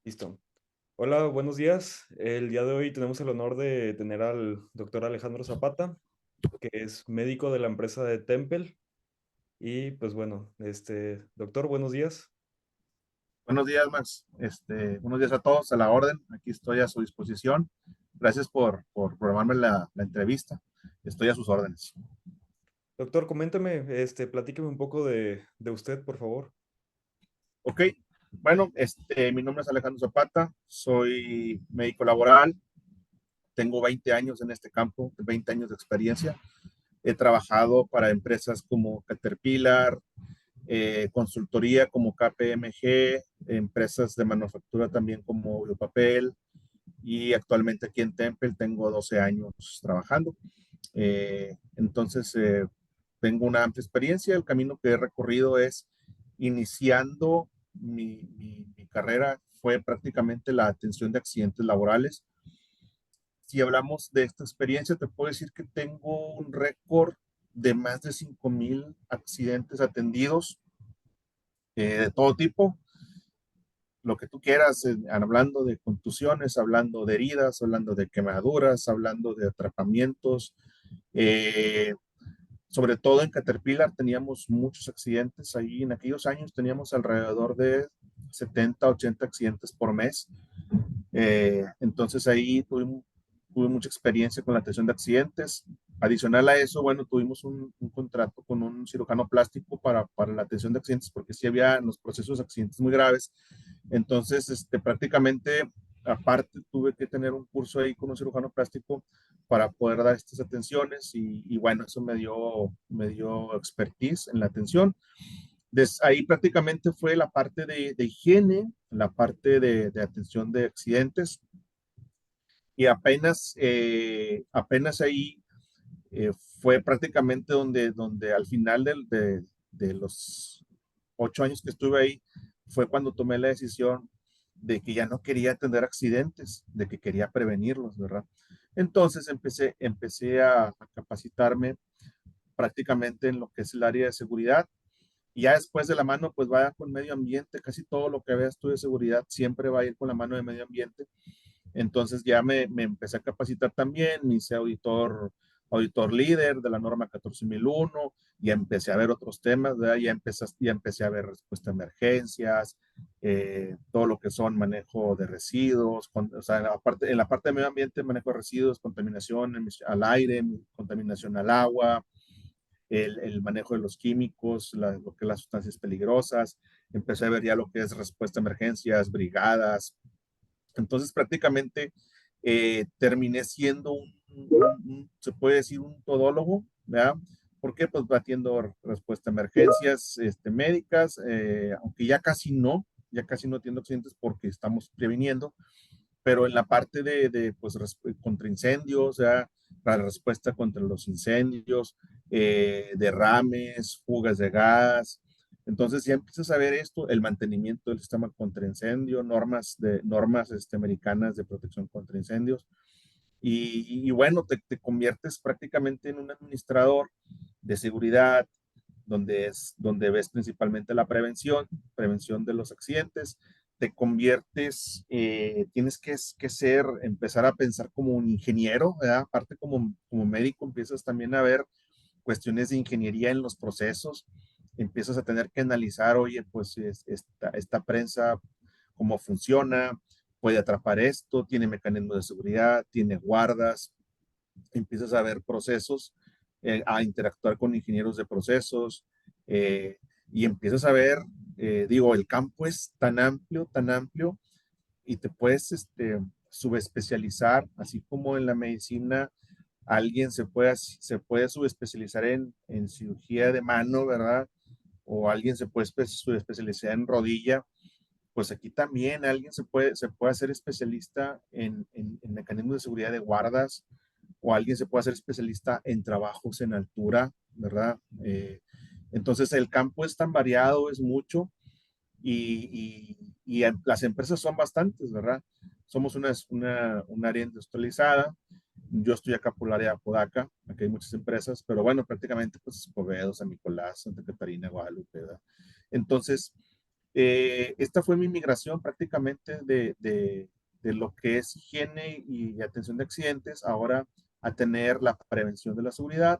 Listo. Hola, buenos días. El día de hoy tenemos el honor de tener al doctor Alejandro Zapata, que es médico de la empresa de Tempel. Y pues bueno, doctor, buenos días. Buenos días, Max. Buenos días a todos, a la orden. Aquí estoy a su disposición. Gracias por programarme la entrevista. Estoy a sus órdenes. Doctor, coméntame, platíqueme un poco de usted, por favor. Ok, bueno, mi nombre es Alejandro Zapata, soy médico laboral, tengo 20 años en este campo, 20 años de experiencia. He trabajado para empresas como Caterpillar, consultoría como KPMG, empresas de manufactura también como Biopapel, y actualmente aquí en Temple tengo 12 años trabajando. Entonces, tengo una amplia experiencia. El camino que he recorrido es iniciando mi carrera, fue prácticamente la atención de accidentes laborales. Si hablamos de esta experiencia, te puedo decir que tengo un récord de más de 5,000 accidentes atendidos, de todo tipo, lo que tú quieras, hablando de contusiones, hablando de heridas, hablando de quemaduras, hablando de atrapamientos. Eh, Sobre todo en Caterpillar teníamos muchos accidentes. Ahí en aquellos años teníamos alrededor de 70, 80 accidentes por mes. Entonces ahí tuve mucha experiencia con la atención de accidentes. Adicional a eso, bueno, tuvimos un contrato con un cirujano plástico para la atención de accidentes porque sí había en los procesos accidentes muy graves. Entonces, prácticamente, aparte, tuve que tener un curso ahí con un cirujano plástico para poder dar estas atenciones y bueno, eso me dio expertise en la atención. Ahí prácticamente fue la parte de higiene, la parte de atención de accidentes y apenas ahí eh, fue prácticamente donde al final de los 8 años que estuve ahí, fue cuando tomé la decisión de que ya no quería atender accidentes, de que quería prevenirlos, ¿verdad? Entonces empecé a capacitarme prácticamente en lo que es el área de seguridad. Y ya después de la mano, pues vaya con medio ambiente, casi todo lo que veas tú de seguridad siempre va a ir con la mano de medio ambiente. Entonces ya me empecé a capacitar también, me hice auditor líder de la norma 14001, ya empecé a ver otros temas, ¿verdad? Ya empecé a ver respuesta a emergencias, todo lo que son manejo de residuos, o sea, en la parte de medio ambiente, manejo de residuos, contaminación al aire, contaminación al agua, el manejo de los químicos, lo que es las sustancias peligrosas. Empecé a ver ya lo que es respuesta a emergencias, brigadas. Entonces prácticamente terminé siendo se puede decir, un todólogo, ¿verdad? ¿Por qué? Pues batiendo respuesta a emergencias médicas, aunque ya casi no atiendo accidentes porque estamos previniendo, pero en la parte pues, contra incendios, o sea, la respuesta contra los incendios, derrames, fugas de gas. Entonces ya empiezas a ver esto, el mantenimiento del sistema contra incendio, normas americanas de protección contra incendios. Y bueno, te conviertes prácticamente en un administrador de seguridad, donde ves principalmente la prevención de los accidentes. Te conviertes, tienes que empezar a pensar como un ingeniero, ¿verdad? Aparte como médico empiezas también a ver cuestiones de ingeniería en los procesos, empiezas a tener que analizar, oye, pues esta prensa, cómo funciona, puede atrapar esto, tiene mecanismos de seguridad, tiene guardas, empiezas a ver procesos, a interactuar con ingenieros de procesos, eh, y empiezas a ver, digo, el campo es tan amplio, y te puedes subespecializar, así como en la medicina alguien se puede subespecializar en cirugía de mano, ¿verdad? O alguien se puede subespecializar en rodilla, pues aquí también alguien se puede hacer especialista en mecanismos de seguridad de guardas, o alguien se puede hacer especialista en trabajos en altura, ¿verdad? Entonces el campo es tan variado, es mucho, y las empresas son bastantes, ¿verdad? Somos un área industrializada. Yo estoy acá por el área de Apodaca, aquí hay muchas empresas, pero bueno, prácticamente pues Escobedo, San Nicolás, Santa Catarina, Guadalupe, ¿verdad? Entonces, Esta fue mi migración prácticamente de lo que es higiene y atención de accidentes, ahora a tener la prevención de la seguridad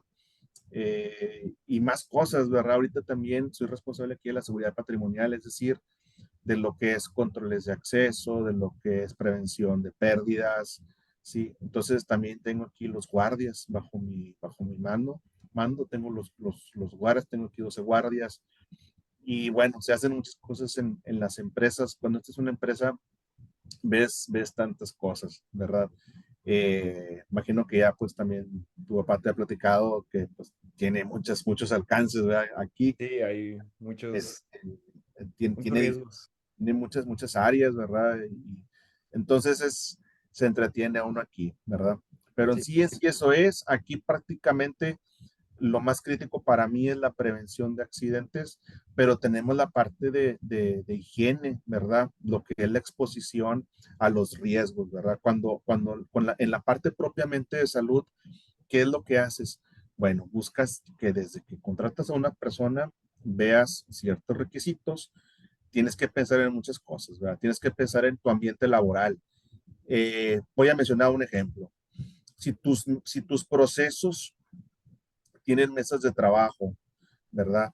y más cosas, ¿verdad? Ahorita también soy responsable aquí de la seguridad patrimonial, es decir, de lo que es controles de acceso, de lo que es prevención de pérdidas, ¿sí? Entonces también tengo aquí los guardias bajo mi mando, tengo los guardias, tengo aquí 12 guardias, y bueno, se hacen muchas cosas en las empresas. Cuando esta es una empresa, ves tantas cosas, ¿verdad? Imagino que ya pues también tu papá te ha platicado que pues tiene muchos alcances, ¿verdad? Aquí Sí, hay muchos, este, tiene, muchos tiene, riesgos. tiene muchas áreas, ¿verdad? Y entonces se entretiene a uno aquí, ¿verdad? Pero en Sí, sí, sí eso es, aquí prácticamente lo más crítico para mí es la prevención de accidentes, pero tenemos la parte de higiene, ¿verdad? Lo que es la exposición a los riesgos, ¿verdad? En la parte propiamente de salud, ¿qué es lo que haces? Bueno, buscas que desde que contratas a una persona veas ciertos requisitos, tienes que pensar en muchas cosas, ¿verdad? Tienes que pensar en tu ambiente laboral. Voy a mencionar un ejemplo. Si tus procesos tienen mesas de trabajo, ¿verdad?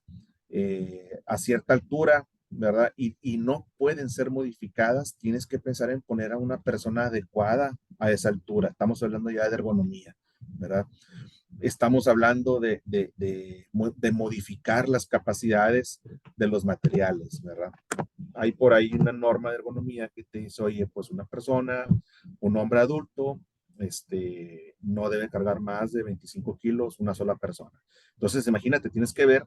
A cierta altura, ¿verdad? Y no pueden ser modificadas, tienes que pensar en poner a una persona adecuada a esa altura. Estamos hablando ya de ergonomía, ¿verdad? Estamos hablando de modificar las capacidades de los materiales, ¿verdad? Hay por ahí una norma de ergonomía que te dice, oye, pues una persona, un hombre adulto, no debe cargar más de 25 kilos una sola persona. Entonces, imagínate, tienes que ver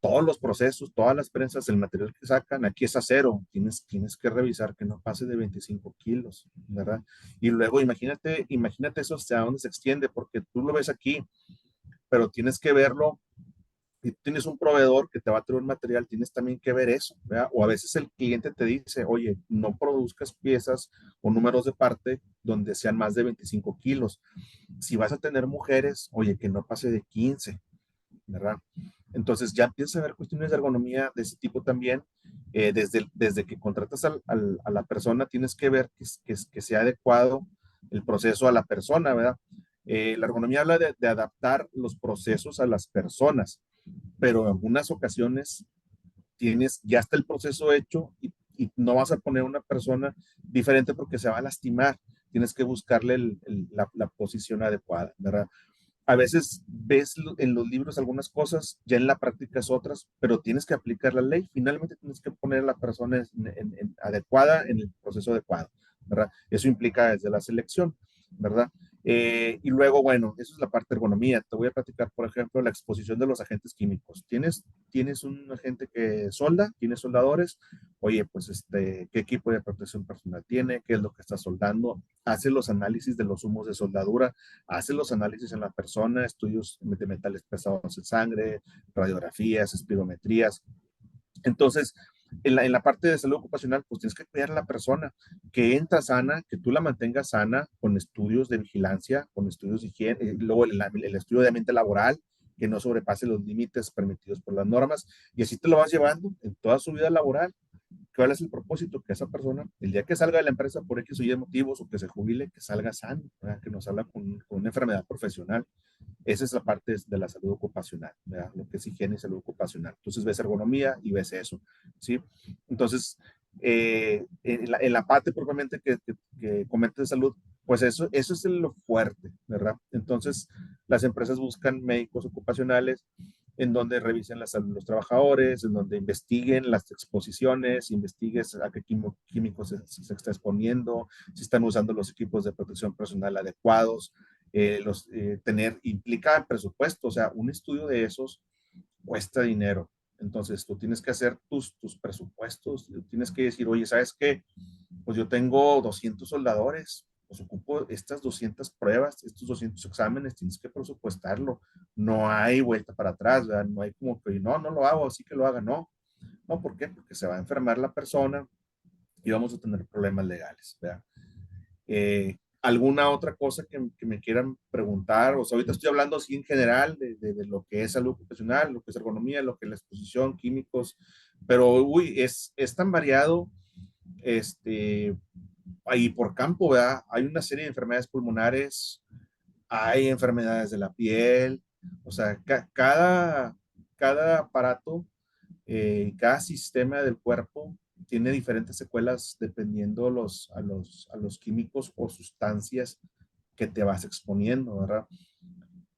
todos los procesos, todas las prensas, el material que sacan, aquí es acero, tienes que revisar que no pase de 25 kilos, ¿verdad? Y luego imagínate eso hasta dónde se extiende, porque tú lo ves aquí, pero tienes que verlo y tienes un proveedor que te va a traer un material, tienes también que ver eso, ¿verdad? O a veces el cliente te dice, oye, no produzcas piezas o números de parte donde sean más de 25 kilos. Si vas a tener mujeres, oye, que no pase de 15, ¿verdad? Entonces ya empiezas a ver cuestiones de ergonomía de ese tipo también. Desde que contratas a la persona, tienes que ver que sea adecuado el proceso a la persona, ¿verdad? La ergonomía habla de adaptar los procesos a las personas, pero en algunas ocasiones ya está el proceso hecho y no vas a poner una persona diferente porque se va a lastimar. Tienes que buscarle la posición adecuada, ¿verdad? A veces ves en los libros algunas cosas, ya en la práctica es otras, pero tienes que aplicar la ley. Finalmente tienes que poner a la persona adecuada en el proceso adecuado, ¿verdad? Eso implica desde la selección, ¿verdad? Y luego, bueno, eso es la parte de ergonomía. Te voy a platicar, por ejemplo, la exposición de los agentes químicos. Tienes un agente que solda, tienes soldadores. Oye, pues, ¿qué equipo de protección personal tiene? ¿Qué es lo que está soldando? Hace los análisis de los humos de soldadura, hace los análisis en la persona, estudios de metales pesados en sangre, radiografías, espirometrías. Entonces, en la parte de salud ocupacional, pues tienes que cuidar a la persona, que entra sana, que tú la mantengas sana con estudios de vigilancia, con estudios de higiene, luego el estudio de ambiente laboral, que no sobrepase los límites permitidos por las normas, y así te lo vas llevando en toda su vida laboral. ¿Cuál es el propósito? Que esa persona, el día que salga de la empresa por X o Y motivos o que se jubile, que salga sano, ¿verdad? Que no salga con una enfermedad profesional. Esa es la parte de la salud ocupacional, ¿verdad? Lo que es higiene y salud ocupacional. Entonces ves ergonomía y ves eso, ¿sí? Entonces, en la parte propiamente que comentas de salud, pues eso es lo fuerte, ¿verdad? Entonces, las empresas buscan médicos ocupacionales en donde revisen la salud de los trabajadores, en donde investiguen las exposiciones, investigues a qué químicos se está exponiendo, si están usando los equipos de protección personal adecuados, implica presupuesto, o sea, un estudio de esos cuesta dinero. Entonces, tú tienes que hacer tus presupuestos, tienes que decir, oye, ¿sabes qué? Pues yo tengo 200 soldadores, pues ocupo estas 200 pruebas, estos 200 exámenes, tienes que presupuestarlo. No hay vuelta para atrás, ¿verdad? No hay como que, no lo hago, así que lo haga, no. No, ¿por qué? Porque se va a enfermar la persona y vamos a tener problemas legales, ¿verdad? ¿Alguna otra cosa que me quieran preguntar? O sea, ahorita estoy hablando así en general de lo que es salud ocupacional, lo que es ergonomía, lo que es la exposición, químicos, pero uy, es tan variado, este, ahí por campo, ¿verdad? Hay una serie de enfermedades pulmonares, hay enfermedades de la piel, o sea, cada aparato, cada sistema del cuerpo tiene diferentes secuelas dependiendo a los químicos o sustancias que te vas exponiendo, ¿verdad?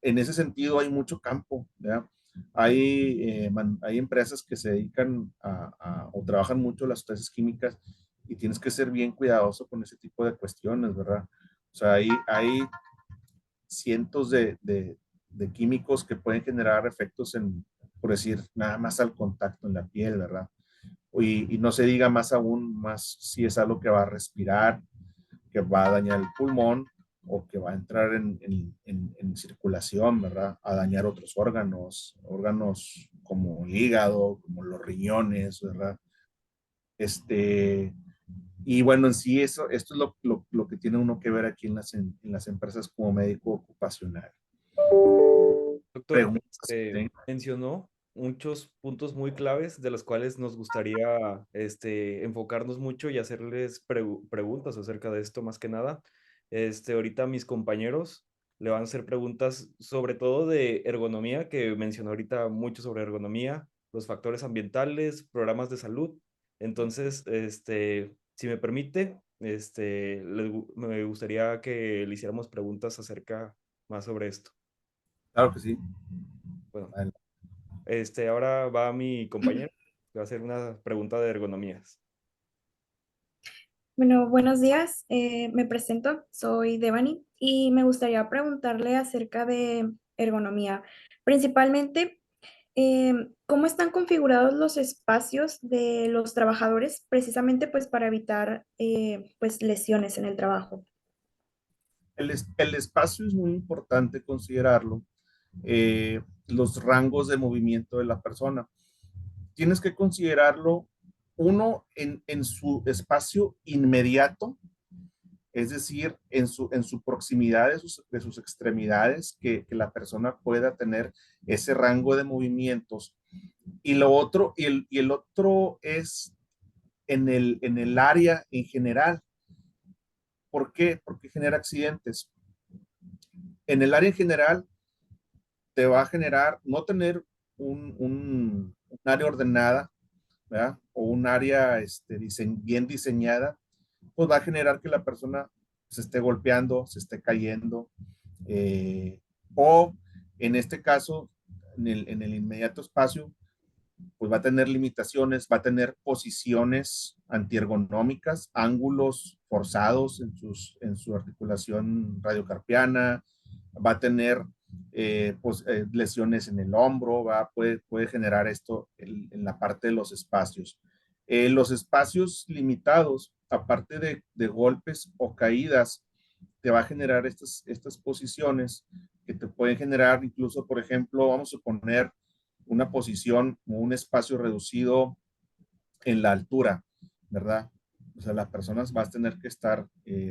En ese sentido hay mucho campo, ¿verdad? Hay empresas que se dedican o trabajan mucho las sustancias químicas y tienes que ser bien cuidadoso con ese tipo de cuestiones, ¿verdad? O sea, hay cientos de químicos que pueden generar efectos por decir, nada más al contacto en la piel, ¿verdad? Y no se diga más aún, más si es algo que va a respirar, que va a dañar el pulmón o que va a entrar en circulación, ¿verdad? A dañar otros órganos como el hígado, como los riñones, ¿verdad? Este, y bueno, en sí, esto es lo que tiene uno que ver aquí en las empresas como médico ocupacional. Doctor, Preguntas que tengan. mencionó muchos puntos muy claves de los cuales nos gustaría enfocarnos mucho y hacerles preguntas acerca de esto más que nada. Ahorita mis compañeros le van a hacer preguntas sobre todo de ergonomía, que mencionó ahorita mucho sobre ergonomía, los factores ambientales, programas de salud. Entonces, si me permite, me gustaría que le hiciéramos preguntas acerca más sobre esto. Claro que sí. Bueno. Vale. Ahora va mi compañero, que va a hacer una pregunta de ergonomías. Bueno, buenos días. Me presento, soy Devani y me gustaría preguntarle acerca de ergonomía. Principalmente, ¿cómo están configurados los espacios de los trabajadores precisamente pues para evitar pues lesiones en el trabajo? El espacio es muy importante considerarlo, los rangos de movimiento de la persona. Tienes que considerarlo uno en su espacio inmediato, es decir, en su proximidad de sus extremidades, que la persona pueda tener ese rango de movimientos. Y lo otro, y el otro es en el área en general. ¿Por qué? Porque genera accidentes. En el área en general te va a generar no tener un área ordenada, ¿verdad? O un área bien diseñada, pues va a generar que la persona se esté golpeando, se esté cayendo, eh, o en este caso, en el inmediato espacio, pues va a tener limitaciones, va a tener posiciones antiergonómicas, ángulos forzados en su articulación radiocarpiana, va a tener lesiones en el hombro, puede generar esto en la parte de los espacios. Los espacios limitados, aparte de golpes o caídas, te va a generar estas posiciones que te pueden generar incluso, por ejemplo, vamos a poner una posición o un espacio reducido en la altura, ¿verdad? O sea, las personas van a tener que estar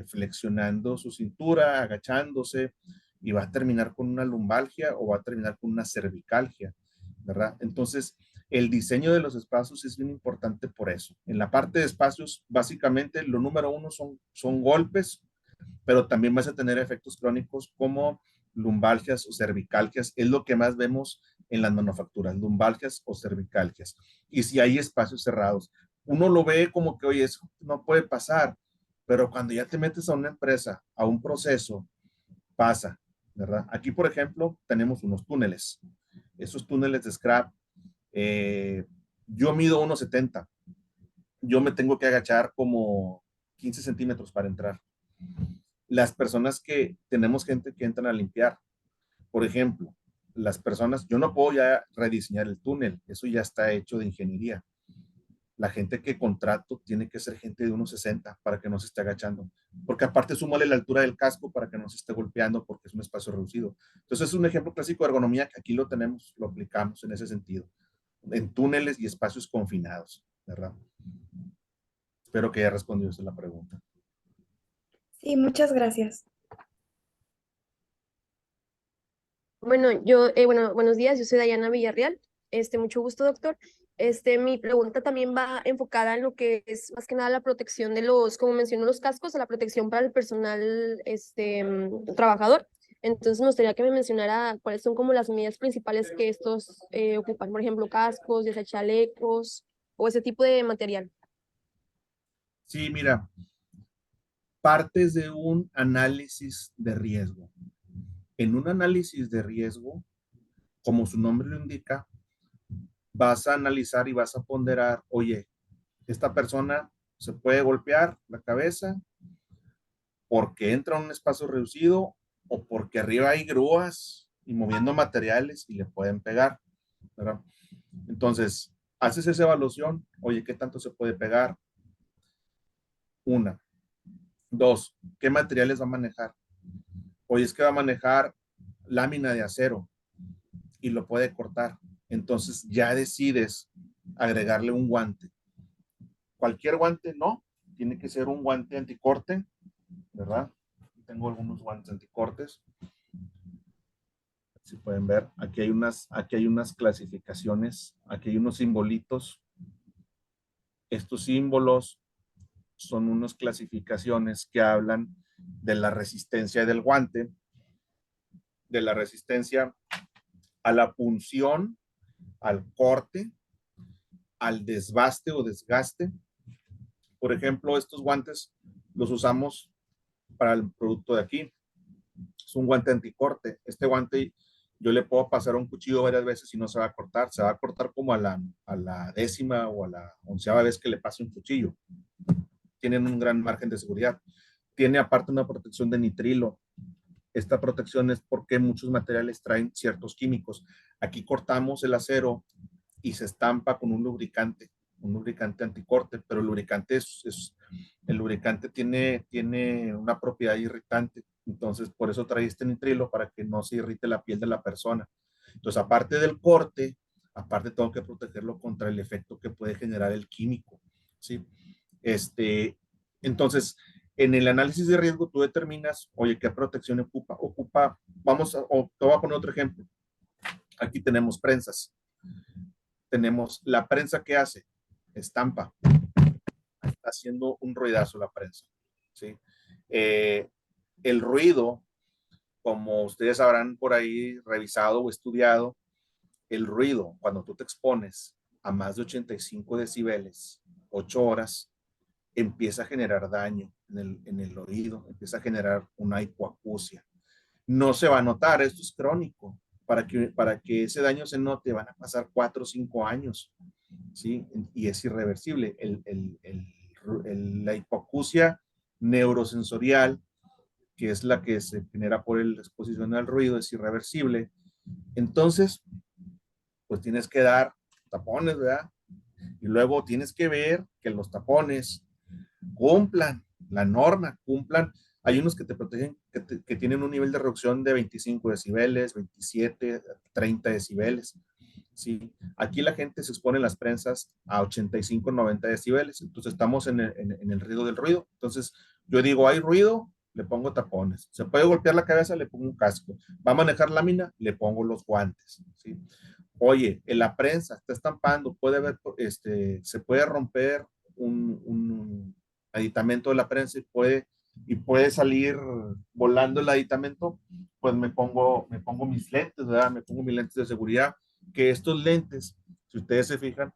flexionando su cintura, agachándose, y va a terminar con una lumbalgia o va a terminar con una cervicalgia, ¿verdad? Entonces, el diseño de los espacios es bien importante por eso. En la parte de espacios, básicamente, lo número uno son golpes, pero también vas a tener efectos crónicos como lumbalgias o cervicalgias, es lo que más vemos en las manufacturas, lumbalgias o cervicalgias. Y si hay espacios cerrados, uno lo ve como que, oye, eso no puede pasar, pero cuando ya te metes a una empresa, a un proceso, pasa, ¿verdad? Aquí, por ejemplo, tenemos unos túneles. Esos túneles de scrap, eh, yo mido 1,70. Yo me tengo que agachar como 15 centímetros para entrar. Las personas que tenemos gente que entran a limpiar, por ejemplo, las personas, yo no puedo ya rediseñar el túnel, eso ya está hecho de ingeniería. La gente que contrato tiene que ser gente de 1,60 para que no se esté agachando, porque aparte súmale la altura del casco para que no se esté golpeando porque es un espacio reducido. Entonces es un ejemplo clásico de ergonomía que aquí lo tenemos, lo aplicamos en ese sentido, en túneles y espacios confinados, ¿verdad? Espero que haya respondido a la pregunta. Sí, muchas gracias. Bueno, buenos días, yo soy Dayana Villarreal. Mucho gusto, doctor. Mi pregunta también va enfocada en lo que es más que nada la protección de como mencionó, los cascos, a la protección para el personal, trabajador. Entonces me gustaría que me mencionara cuáles son como las medidas principales que estos ocupan, por ejemplo, cascos, ya sea chalecos o ese tipo de material. Sí, mira, partes de un análisis de riesgo. En un análisis de riesgo, como su nombre lo indica, vas a analizar y vas a ponderar, oye, esta persona se puede golpear la cabeza porque entra a un espacio reducido o porque arriba hay grúas y moviendo materiales y le pueden pegar, ¿verdad? Entonces, haces esa evaluación, oye, ¿qué tanto se puede pegar? Una. Dos, ¿qué materiales va a manejar? Oye, es que va a manejar lámina de acero y lo puede cortar. Entonces ya decides agregarle un guante. Cualquier guante no, tiene que ser un guante anticorte, ¿verdad? Tengo algunos guantes anticortes. Si pueden ver, aquí hay unas clasificaciones, aquí hay unos simbolitos. Estos símbolos son unas clasificaciones que hablan de la resistencia del guante, de la resistencia a la punción, al corte, al desbaste o desgaste. Por ejemplo, estos guantes los usamos para el producto de aquí. Es un guante anticorte. Este guante yo le puedo pasar un cuchillo varias veces y no se va a cortar. Se va a cortar como a la décima o a la onceava vez que le pase un cuchillo. Tienen un gran margen de seguridad. Tiene aparte una protección de nitrilo. Esta protección es porque muchos materiales traen ciertos químicos. Aquí cortamos el acero y se estampa con un lubricante anticorte, pero el lubricante el lubricante tiene una propiedad irritante, entonces por eso trae este nitrilo para que no se irrite la piel de la persona. Entonces, aparte del corte, aparte tengo que protegerlo contra el efecto que puede generar el químico, ¿sí? Entonces, en el análisis de riesgo tú determinas, oye, ¿qué protección ocupa? Te voy a poner otro ejemplo. Aquí tenemos prensas. Tenemos la prensa que hace, estampa, está haciendo un ruidazo la prensa, ¿sí? El ruido, como ustedes habrán por ahí revisado o estudiado, el ruido, cuando tú te expones a más de 85 decibeles, 8 horas, empieza a generar daño en el oído, empieza a generar una hipoacusia. No se va a notar, esto es crónico. Para que ese daño se note van a pasar 4 o 5 años, ¿sí? Y es irreversible. La hipoacusia neurosensorial, que es la que se genera por la exposición al ruido, es irreversible. Entonces, pues tienes que dar tapones, ¿verdad? Y luego tienes que ver que los tapones cumplan la norma, cumplan. Hay unos que te protegen, que tienen un nivel de reducción de 25 decibeles, 27, 30 decibeles. ¿Sí? Aquí la gente se expone en las prensas a 85, 90 decibeles. Entonces estamos en el riesgo del ruido. Entonces yo digo, hay ruido, le pongo tapones. Se puede golpear la cabeza, le pongo un casco. Va a manejar lámina, le pongo los guantes. ¿Sí? Oye, en la prensa está estampando, puede haber, se puede romper un aditamento de la prensa y puede salir volando el aditamento, pues me pongo mis lentes, ¿verdad? Me pongo mis lentes de seguridad, que estos lentes, si ustedes se fijan,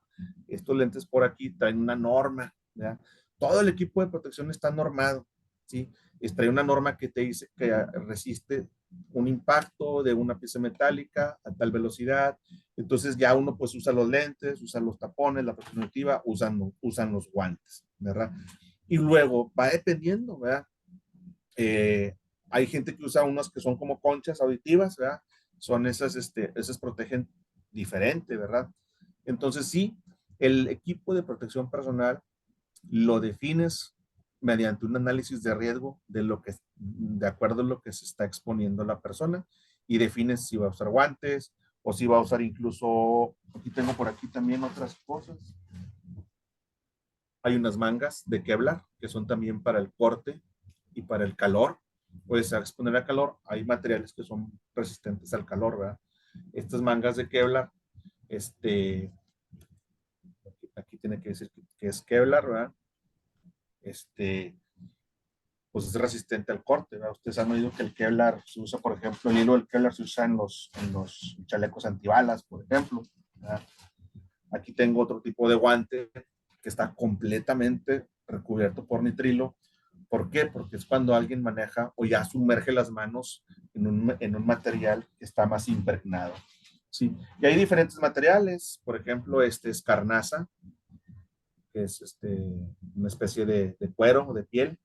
estos lentes por aquí traen una norma, ¿verdad? Todo el equipo de protección está normado, ¿sí? Trae una norma que te dice que resiste un impacto de una pieza metálica a tal velocidad. Entonces ya uno pues usa los lentes, usa los tapones, la protección auditiva, usan los guantes, ¿verdad? Y luego va dependiendo, ¿verdad? Hay gente que usa unas que son como conchas auditivas, ¿verdad? Son esas protegen diferente, ¿verdad? Entonces sí, el equipo de protección personal lo defines mediante un análisis de riesgo de acuerdo a lo que se está exponiendo la persona y defines si va a usar guantes o si va a usar incluso, aquí tengo por aquí también otras cosas. Hay unas mangas de Kevlar que son también para el corte y para el calor. Puedes exponer a calor. Hay materiales que son resistentes al calor, ¿verdad? Estas mangas de Kevlar, tiene que decir que es Kevlar, ¿verdad? Pues es resistente al corte, ¿verdad? Ustedes han oído que el Kevlar se usa, por ejemplo, el hilo del Kevlar se usa en los chalecos antibalas, por ejemplo, ¿verdad? Aquí tengo otro tipo de guante que está completamente recubierto por nitrilo. ¿Por qué? Porque es cuando alguien maneja o ya sumerge las manos en un material que está más impregnado. ¿Sí? Y hay diferentes materiales, por ejemplo, este es carnaza, que es una especie de cuero o de piel,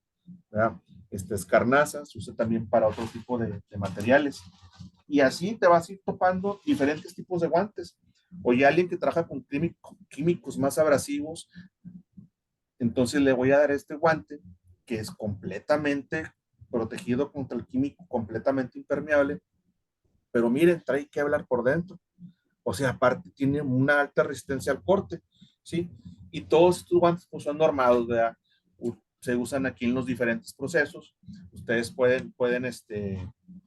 ¿verdad? Este es carnaza, se usa también para otro tipo de materiales. Y así te vas a ir topando diferentes tipos de guantes. O ya alguien que trabaja con químicos más abrasivos, entonces le voy a dar este guante que es completamente protegido contra el químico, completamente impermeable, pero miren, trae Kevlar por dentro. O sea, aparte tiene una alta resistencia al corte, ¿sí? Y todos estos guantes pues, son normados, ¿verdad? Se usan aquí en los diferentes procesos. Ustedes pueden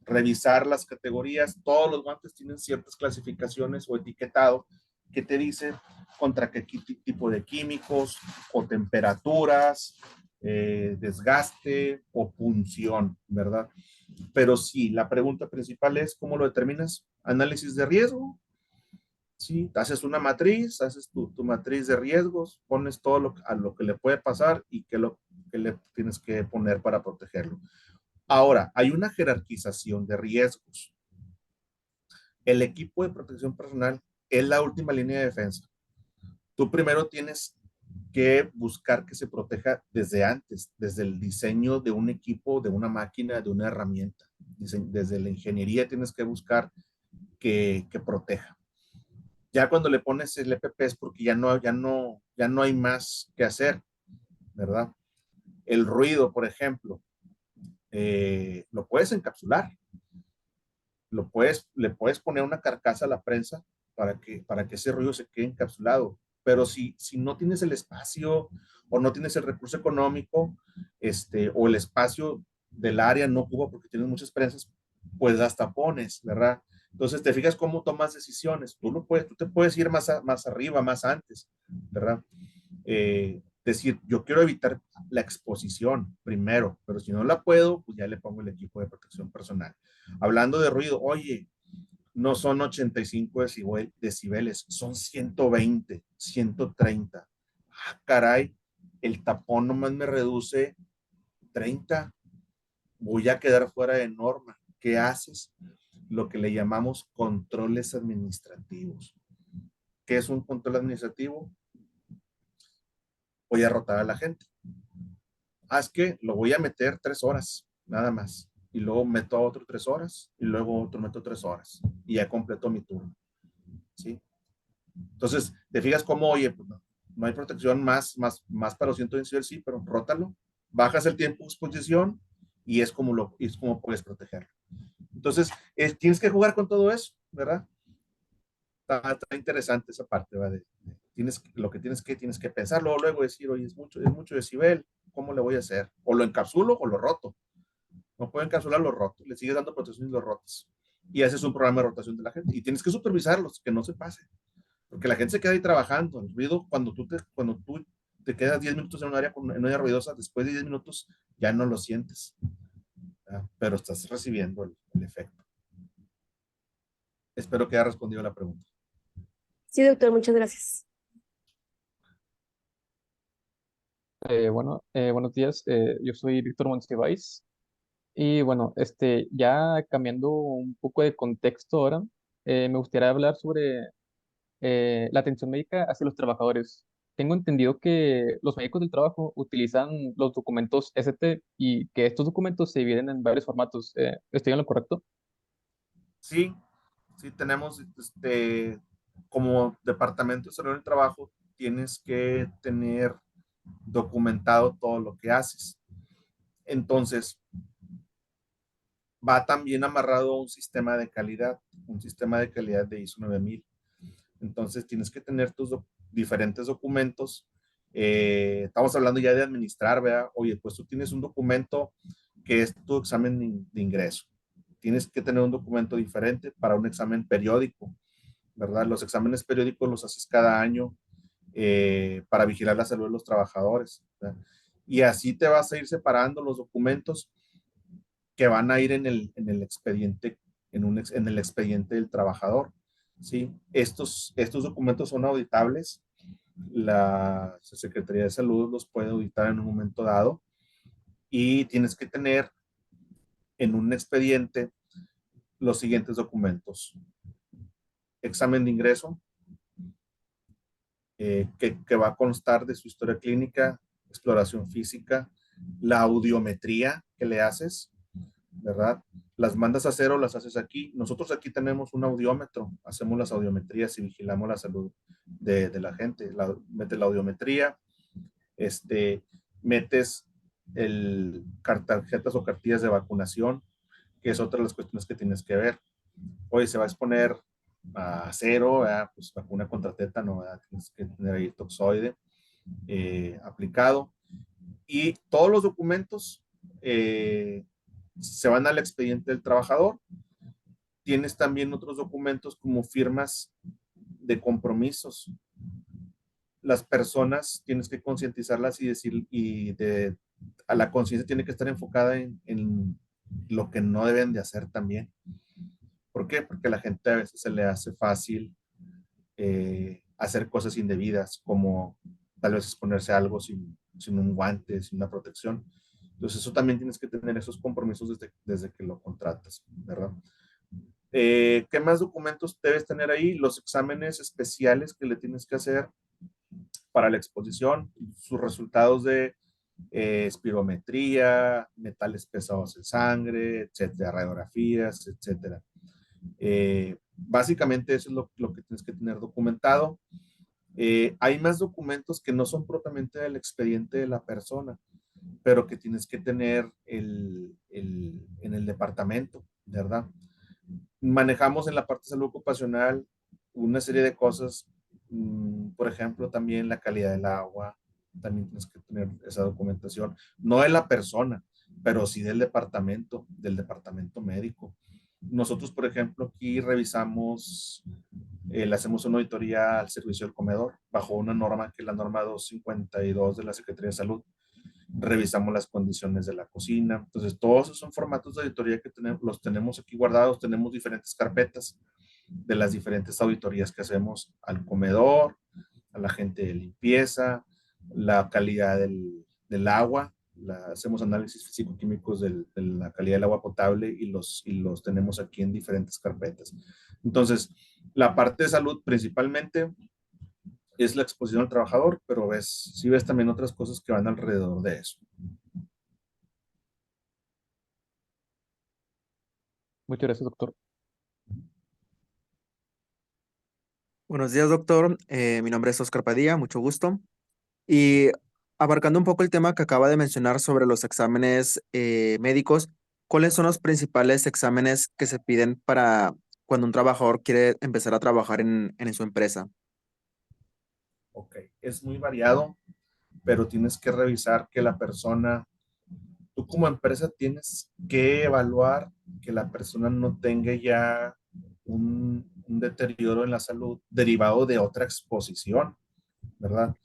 revisar las categorías. Todos los guantes tienen ciertas clasificaciones o etiquetado que te dice contra qué tipo de químicos o temperaturas, desgaste o punción, ¿verdad? Pero sí, la pregunta principal es, ¿cómo lo determinas? Análisis de riesgo. Sí, haces una matriz, haces tu matriz de riesgos, pones todo a lo que le puede pasar y qué lo que le tienes que poner para protegerlo. Ahora, hay una jerarquización de riesgos. El equipo de protección personal es la última línea de defensa. Tú primero tienes que buscar que se proteja desde antes, desde el diseño de un equipo, de una máquina, de una herramienta. Desde la ingeniería tienes que buscar que proteja. Ya cuando le pones el EPP es porque ya no hay más que hacer, ¿verdad? El ruido, por ejemplo, lo puedes encapsular, le puedes poner una carcasa a la prensa para que ese ruido se quede encapsulado. Pero si no tienes el espacio o no tienes el recurso económico, o el espacio del área no ocupa porque tienes muchas prensas, pues hasta pones, ¿verdad? Entonces te fijas cómo tomas decisiones. Tú te puedes ir más arriba, más antes, ¿verdad? Decir, yo quiero evitar la exposición primero, pero si no la puedo, pues ya le pongo el equipo de protección personal. Hablando de ruido, oye, no son 85 decibeles, son 120, 130. Ah, caray, el tapón nomás me reduce 30. Voy a quedar fuera de norma. ¿Qué haces? Lo que le llamamos controles administrativos. ¿Qué es un control administrativo? Voy a rotar a la gente. Es que lo voy a meter 3 horas, nada más. Y luego meto a otro 3 horas, y luego otro meto 3 horas. Y ya completo mi turno. ¿Sí? Entonces, te fijas cómo, oye, pues no hay protección más para los 120 sí, pero rótalo. Bajas el tiempo de exposición y es como puedes protegerlo. Entonces, tienes que jugar con todo eso, ¿verdad? Está interesante esa parte, ¿verdad? Lo que tienes que pensar, luego decir, oye, es mucho decibel, ¿cómo le voy a hacer? O lo encapsulo o lo roto. No puedo encapsular lo roto, le sigues dando protección y lo rotas. Y haces un programa de rotación de la gente. Y tienes que supervisarlos, que no se pase. Porque la gente se queda ahí trabajando. El ruido, cuando tú te quedas 10 minutos en un área ruidosa, después de 10 minutos ya no lo sientes. ¿Verdad? Pero estás recibiendo el efecto. Espero que haya respondido a la pregunta. Sí, doctor, muchas gracias. Buenos días. Yo soy Víctor Monsiváis. Y bueno, ya cambiando un poco de contexto ahora, me gustaría hablar sobre la atención médica hacia los trabajadores. Tengo entendido que los médicos del trabajo utilizan los documentos ST y que estos documentos se dividen en varios formatos. ¿Estoy en lo correcto? Sí, sí tenemos, como departamento de salud del trabajo, tienes que tener documentado todo lo que haces. Entonces, va también amarrado a un sistema de calidad de ISO 9000. Entonces, tienes que tener tus diferentes documentos. Estamos hablando ya de administrar, ¿verdad? Oye, pues tú tienes un documento que es tu examen de ingreso. Tienes que tener un documento diferente para un examen periódico, ¿verdad? Los exámenes periódicos los haces cada año. para vigilar la salud de los trabajadores, ¿verdad? Y así te vas a ir separando los documentos que van a ir en el expediente, en el expediente del trabajador, ¿sí? Estos documentos son auditables. La Secretaría de Salud los puede auditar en un momento dado y tienes que tener en un expediente los siguientes documentos: examen de ingreso, que va a constar de su historia clínica, exploración física, la audiometría que le haces, ¿verdad? Las mandas a hacer o las haces aquí. Nosotros aquí tenemos un audiómetro, hacemos las audiometrías y vigilamos la salud de la gente. Metes la audiometría, metes tarjetas o cartillas de vacunación, que es otra de las cuestiones que tienes que ver. Oye, se va a exponer a cero, pues vacuna contra tétano, tienes que tener ahí toxoide aplicado. Y todos los documentos se van al expediente del trabajador. Tienes también otros documentos como firmas de compromisos. Las personas tienes que concientizarlas y decir, a la conciencia tiene que estar enfocada en lo que no deben de hacer también. ¿Por qué? Porque a la gente a veces se le hace fácil hacer cosas indebidas, como tal vez exponerse a algo sin un guante, sin una protección. Entonces eso también tienes que tener esos compromisos desde que lo contratas, ¿verdad? ¿Qué más documentos debes tener ahí? Los exámenes especiales que le tienes que hacer para la exposición, sus resultados de espirometría, metales pesados en sangre, etcétera, radiografías, etcétera. Básicamente eso es lo que tienes que tener documentado. Hay más documentos que no son propiamente del expediente de la persona, pero que tienes que tener en el departamento, ¿verdad? Manejamos en la parte de salud ocupacional una serie de cosas, por ejemplo, también la calidad del agua, también tienes que tener esa documentación, no de la persona, pero sí del departamento médico. Nosotros, por ejemplo, aquí revisamos, le hacemos una auditoría al servicio del comedor bajo una norma que es la norma 252 de la Secretaría de Salud. Revisamos las condiciones de la cocina. Entonces, todos esos son formatos de auditoría que los tenemos aquí guardados. Tenemos diferentes carpetas de las diferentes auditorías que hacemos al comedor, a la gente de limpieza, la calidad del agua. Hacemos análisis físico-químicos de la calidad del agua potable y los tenemos aquí en diferentes carpetas. Entonces, la parte de salud principalmente es la exposición al trabajador, pero sí ves también otras cosas que van alrededor de eso. Muchas gracias, doctor. Buenos días, doctor. Mi nombre es Oscar Padilla, mucho gusto. Y abarcando un poco el tema que acaba de mencionar sobre los exámenes médicos, ¿cuáles son los principales exámenes que se piden para cuando un trabajador quiere empezar a trabajar en su empresa? Ok, es muy variado, pero tienes que revisar que la persona, tú como empresa tienes que evaluar que la persona no tenga ya un deterioro en la salud derivado de otra exposición, ¿verdad?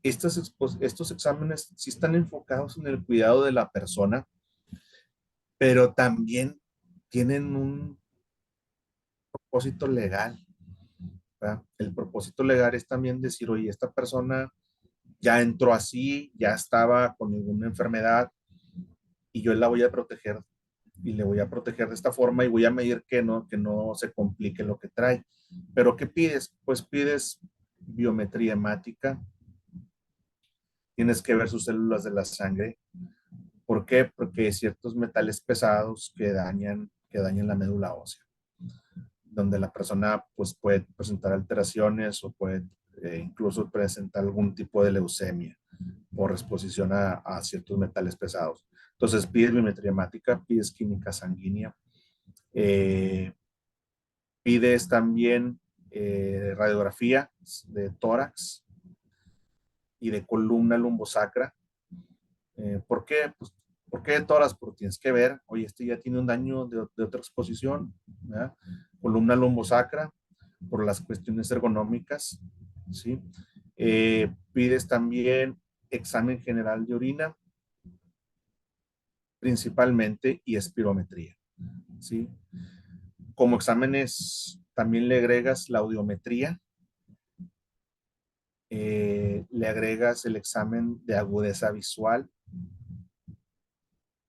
Estos exámenes sí están enfocados en el cuidado de la persona, pero también tienen un propósito legal, ¿verdad? El propósito legal es también decir, oye, esta persona ya entró así, ya estaba con ninguna enfermedad y yo la voy a proteger y le voy a proteger de esta forma y voy a medir que no se complique lo que trae. Pero ¿qué pides? Pues pides biometría hemática, tienes que ver sus células de la sangre. ¿Por qué? Porque hay ciertos metales pesados que dañan la médula ósea, donde la persona pues puede presentar alteraciones o puede incluso presentar algún tipo de leucemia por exposición a ciertos metales pesados. Entonces pides biometría hemática, pides química sanguínea, pides también radiografía de tórax y de columna lumbosacra. ¿Por qué? Pues, ¿por qué de tórax? Porque tienes que ver, oye, este ya tiene un daño de otra exposición, ¿verdad? Columna lumbosacra, por las cuestiones ergonómicas, ¿sí? Pides también examen general de orina, principalmente, y espirometría, ¿sí? Como exámenes también le agregas la audiometría, le agregas el examen de agudeza visual.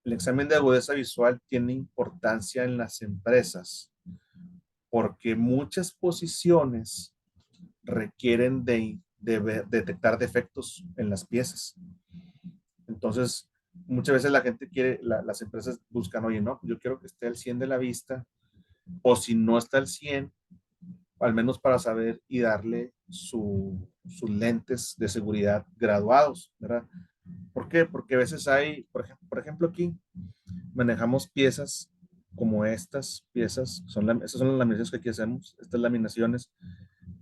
El examen de agudeza visual tiene importancia en las empresas porque muchas posiciones requieren de detectar defectos en las piezas. Entonces, muchas veces la gente quiere, las empresas buscan, oye, no, yo quiero que esté al 100 de la vista, o si no está al 100, al menos para saber y darle sus lentes de seguridad graduados, ¿verdad? ¿Por qué? Porque a veces hay, por ejemplo aquí, manejamos piezas como estas piezas, estas son las laminaciones que aquí hacemos, estas laminaciones,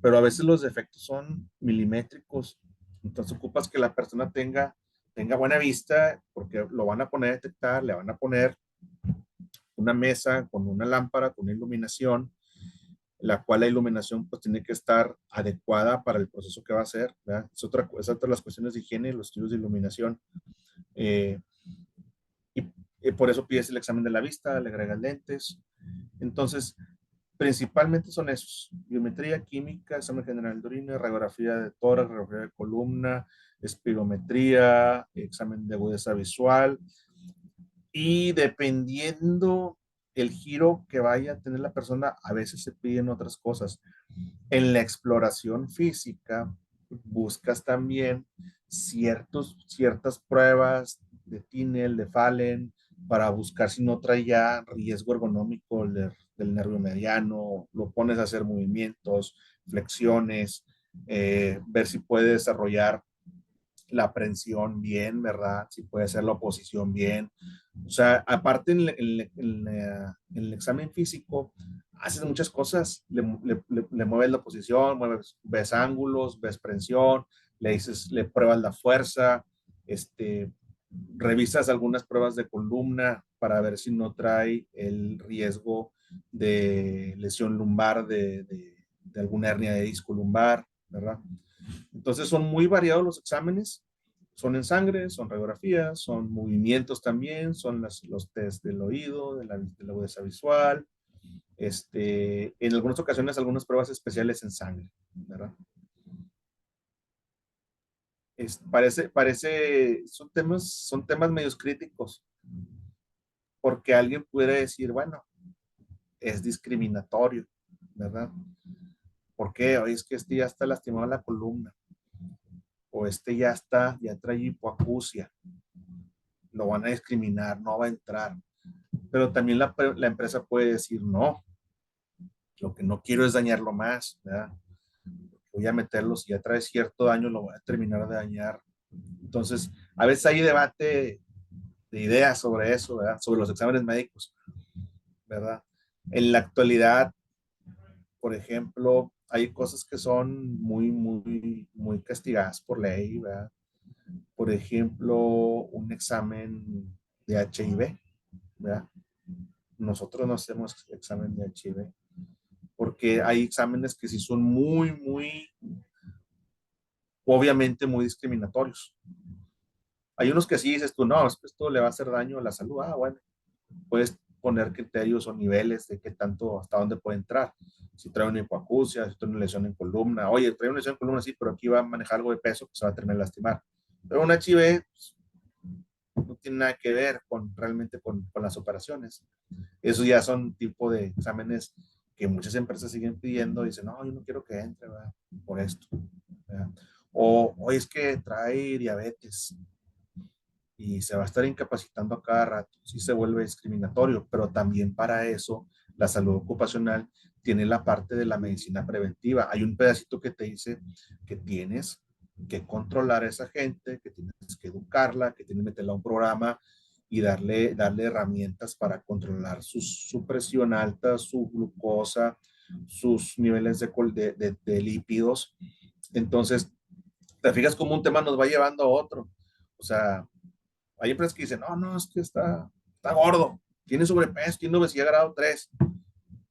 pero a veces los defectos son milimétricos, entonces ocupas que la persona tenga buena vista, porque lo van a poner a detectar, le van a poner una mesa con una lámpara, con una iluminación, la cual la iluminación pues tiene que estar adecuada para el proceso que va a hacer, ¿verdad? Es otra de las cuestiones de higiene, los estudios de iluminación. Eh, y por eso pides el examen de la vista, le agregas lentes. Entonces, principalmente son esos: biometría, química, examen general de orina, radiografía de tórax, radiografía de columna, espirometría, examen de agudeza visual. Y dependiendo el giro que vaya a tener la persona, a veces se piden otras cosas. En la exploración física, buscas también ciertas pruebas de Tinel, de Fallen, para buscar si no trae ya riesgo ergonómico del nervio mediano, lo pones a hacer movimientos, flexiones, ver si puede desarrollar la prensión bien, ¿verdad? Si puede hacer la oposición bien. O sea, aparte en el examen físico, haces muchas cosas. Le mueves la posición, ves ángulos, ves prensión, le pruebas la fuerza, revisas algunas pruebas de columna para ver si no trae el riesgo de lesión lumbar, de alguna hernia de disco lumbar, ¿verdad? Entonces son muy variados los exámenes, son en sangre, son radiografías, son movimientos también, son los test del oído, de la agudeza visual, en algunas ocasiones algunas pruebas especiales en sangre, ¿verdad? Son temas medios críticos, porque alguien pudiera decir, bueno, es discriminatorio, ¿verdad? ¿Por qué? Oye, es que ya está lastimado la columna, o ya trae hipoacusia, lo van a discriminar, no va a entrar. Pero también la empresa puede decir, no, lo que no quiero es dañarlo más, ¿verdad? Voy a meterlo, si ya trae cierto daño, lo voy a terminar de dañar. Entonces, a veces hay debate de ideas sobre eso, ¿verdad? Sobre los exámenes médicos, ¿verdad? En la actualidad, por ejemplo, hay cosas que son muy castigadas por ley, ¿verdad? Por ejemplo, un examen de HIV, ¿verdad? Nosotros no hacemos examen de HIV porque hay exámenes que sí son obviamente muy discriminatorios. Hay unos que sí dices tú, no, esto le va a hacer daño a la salud. Ah, bueno, puedes poner criterios o niveles de qué tanto, hasta dónde puede entrar. Si trae una hipoacusia, si trae una lesión en columna. Oye, trae una lesión en columna, sí, pero aquí va a manejar algo de peso que se va a terminar lastimar. Pero un HIV pues, no tiene nada que ver realmente con las operaciones. Esos ya son tipo de exámenes que muchas empresas siguen pidiendo y dicen, no, yo no quiero que entre, ¿verdad? Por esto, ¿verdad? O es que trae diabetes y se va a estar incapacitando a cada rato, sí se vuelve discriminatorio, pero también para eso la salud ocupacional tiene la parte de la medicina preventiva. Hay un pedacito que te dice que tienes que controlar a esa gente, que tienes que educarla, que tienes que meterla a un programa y darle herramientas para controlar su presión alta, su glucosa, sus niveles de lípidos. Entonces, te fijas cómo un tema nos va llevando a otro. O sea, hay empresas que dicen, no, es que está gordo, tiene sobrepeso, tiene obesidad grado 3.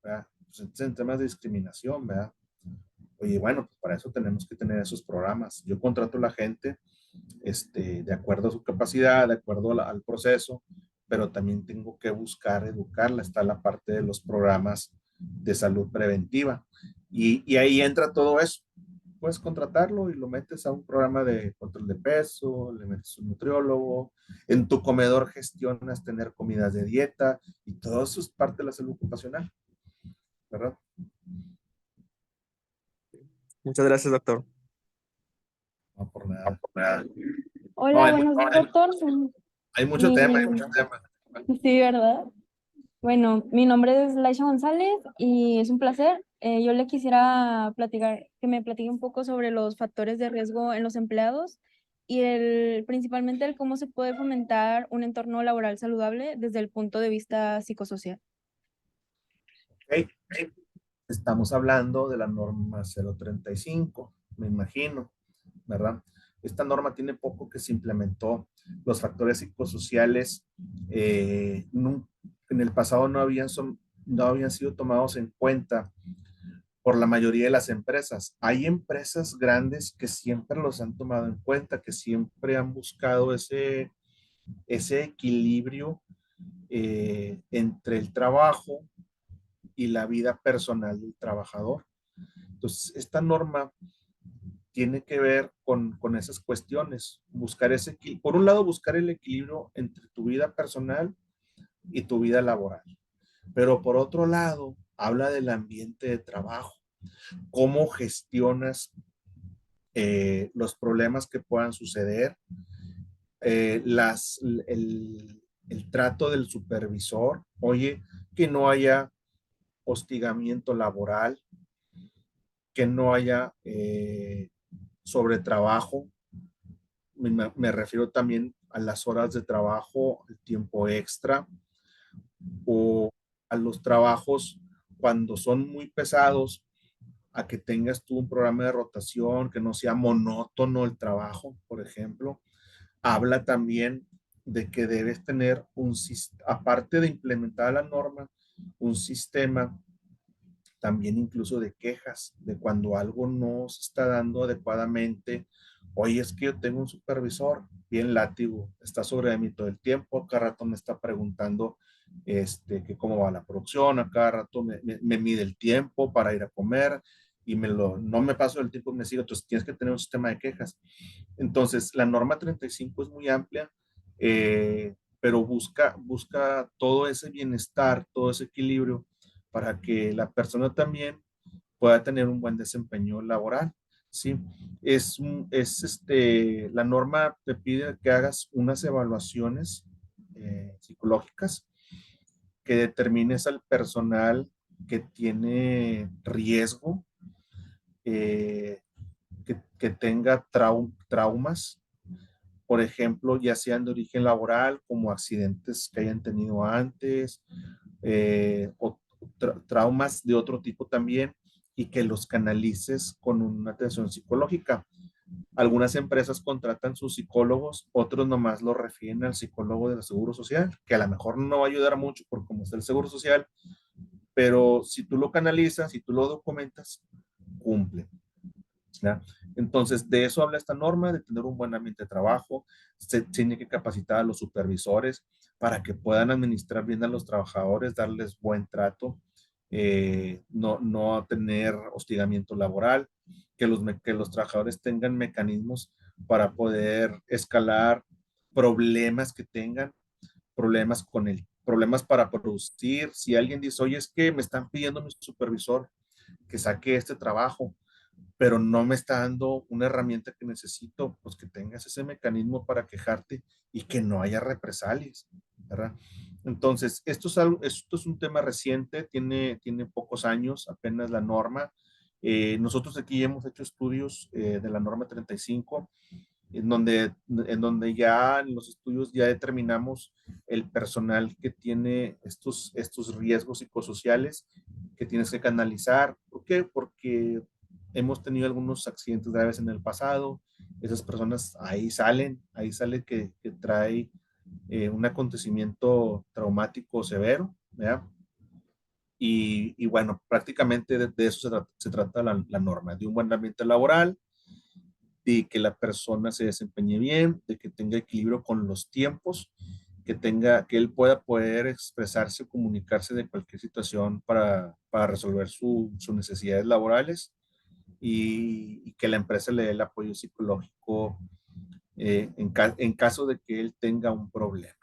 ¿Verdad? Pues en temas de discriminación, ¿verdad? Oye, bueno, pues para eso tenemos que tener esos programas. Yo contrato a la gente de acuerdo a su capacidad, de acuerdo al proceso, pero también tengo que buscar educarla. Está la parte de los programas de salud preventiva. Y ahí entra todo eso. Puedes contratarlo y lo metes a un programa de control de peso, le metes un nutriólogo, en tu comedor gestionas tener comidas de dieta y todo eso es parte de la salud ocupacional, ¿verdad? Muchas gracias, doctor. No por nada. No, Hola, hay, buenos días, hay- doctor. hay mucho tema, hay Mi... mucho tema. Sí, ¿verdad? Bueno, mi nombre es Laisha González y es un placer. Yo le quisiera platicar, que me platique un poco sobre los factores de riesgo en los empleados y principalmente el cómo se puede fomentar un entorno laboral saludable desde el punto de vista psicosocial. Ok. Estamos hablando de la norma 035, me imagino, ¿verdad? Esta norma tiene poco que se implementó. Los factores psicosociales en el pasado no habían sido tomados en cuenta por la mayoría de las empresas. Hay empresas grandes que siempre los han tomado en cuenta, que siempre han buscado ese equilibrio entre el trabajo y la vida personal del trabajador. Entonces, esta norma tiene que ver con esas cuestiones, por un lado, buscar el equilibrio entre tu vida personal y tu vida laboral, pero por otro lado, habla del ambiente de trabajo, cómo gestionas los problemas que puedan suceder, eh, las, el trato del supervisor, oye, que no haya hostigamiento laboral, que no haya sobretrabajo. Me refiero también a las horas de trabajo, el tiempo extra o a los trabajos cuando son muy pesados, a que tengas tú un programa de rotación, que no sea monótono el trabajo, por ejemplo. Habla también de que debes tener aparte de implementar la norma, un sistema también incluso de quejas, de cuando algo no se está dando adecuadamente. Oye, es que yo tengo un supervisor bien látigo, está sobre mí todo el tiempo, cada rato me está preguntando que cómo va la producción, a cada rato me mide el tiempo para ir a comer y no me paso el tiempo y me sigue, entonces tienes que tener un sistema de quejas. Entonces, la norma 35 es muy amplia, pero busca todo ese bienestar, todo ese equilibrio para que la persona también pueda tener un buen desempeño laboral. ¿Sí? La norma te pide que hagas unas evaluaciones psicológicas, que determines al personal que tiene riesgo, que tenga traumas, por ejemplo, ya sean de origen laboral, como accidentes que hayan tenido antes, o traumas de otro tipo también, y que los canalices con una atención psicológica. Algunas empresas contratan sus psicólogos, otros nomás lo refieren al psicólogo del Seguro Social, que a lo mejor no va a ayudar mucho por cómo está el Seguro Social, pero si tú lo canalizas, si tú lo documentas, cumple. ¿Ya? Entonces, de eso habla esta norma, de tener un buen ambiente de trabajo. Se tiene que capacitar a los supervisores para que puedan administrar bien a los trabajadores, darles buen trato, no tener hostigamiento laboral, que los trabajadores tengan mecanismos para poder escalar problemas que tengan, problemas para producir. Si alguien dice, oye, es que me están pidiendo mi supervisor que saque este trabajo, pero no me está dando una herramienta que necesito, pues que tengas ese mecanismo para quejarte y que no haya represalias, ¿verdad? Entonces, esto es un tema reciente, tiene pocos años, apenas la norma. Nosotros aquí hemos hecho estudios de la norma 35, en donde ya en los estudios ya determinamos el personal que tiene estos riesgos psicosociales que tienes que canalizar. ¿Por qué? Porque hemos tenido algunos accidentes graves en el pasado, esas personas ahí sale que trae un acontecimiento traumático severo, ¿verdad? Y bueno, prácticamente de eso se trata la norma, de un buen ambiente laboral, de que la persona se desempeñe bien, de que tenga equilibrio con los tiempos, que él pueda poder expresarse, comunicarse de cualquier situación para resolver sus necesidades laborales y que la empresa le dé el apoyo psicológico en caso de que él tenga un problema,